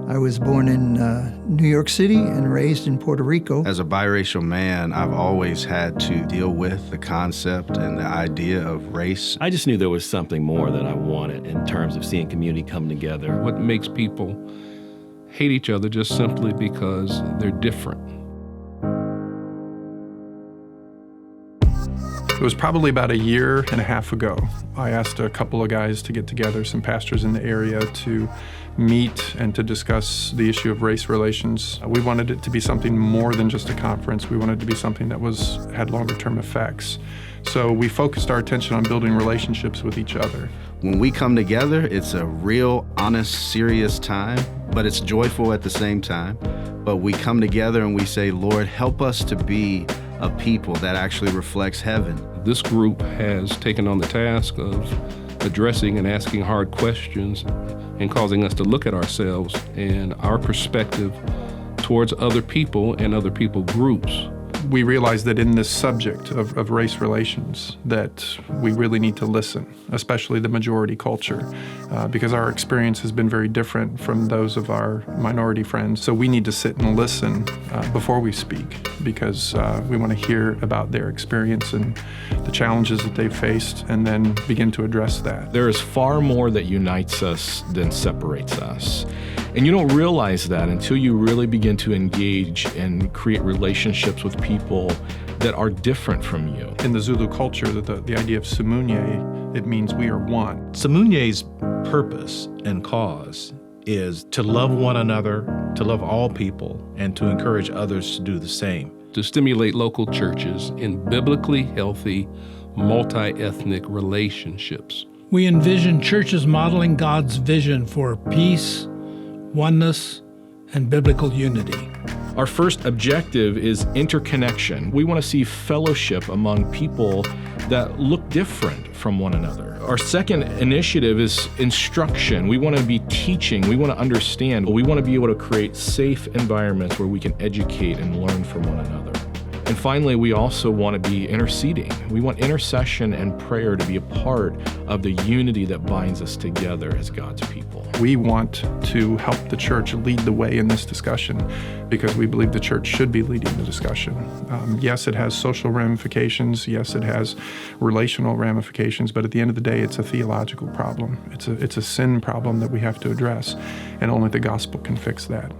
I was born in New York City and raised in Puerto Rico. As a biracial man, I've always had to deal with the concept and the idea of race. I just knew there was something more that I wanted in terms of seeing community come together. What makes people hate each other just simply because they're different. It was probably about 1.5 years ago. I asked a couple of guys to get together, some pastors in the area, to meet and to discuss the issue of race relations. We wanted it to be something more than just a conference. We wanted it to be something that had longer-term effects. So we focused our attention on building relationships with each other. When we come together, it's a real, honest, serious time, but it's joyful at the same time. But we come together and we say, Lord, help us to be a people that actually reflects heaven. This group has taken on the task of addressing and asking hard questions and causing us to look at ourselves and our perspective towards other people and other people groups. We realized that in this subject of race relations that we really need to listen, especially the majority culture, because our experience has been very different from those of our minority friends. So we need to sit and listen before we speak, because we want to hear about their experience and the challenges that they've faced, and then begin to address that. There is far more that unites us than separates us. And you don't realize that until you really begin to engage and create relationships with people that are different from you. In the Zulu culture, the idea of Simunye, it means we are one. Simunye's purpose and cause is to love one another, to love all people, and to encourage others to do the same. To stimulate local churches in biblically healthy, multi-ethnic relationships. We envision churches modeling God's vision for peace, oneness, and biblical unity. Our first objective is interconnection. We want to see fellowship among people that look different from one another. Our second initiative is instruction. We want to be teaching. We want to understand. We want to be able to create safe environments where we can educate and learn from one another. And finally, we also want to be interceding. We want intercession and prayer to be a part of the unity that binds us together as God's people. We want to help the church lead the way in this discussion because we believe the church should be leading the discussion. Yes, it has social ramifications. Yes, it has relational ramifications. But at the end of the day, it's a theological problem. It's a sin problem that we have to address, and only the gospel can fix that.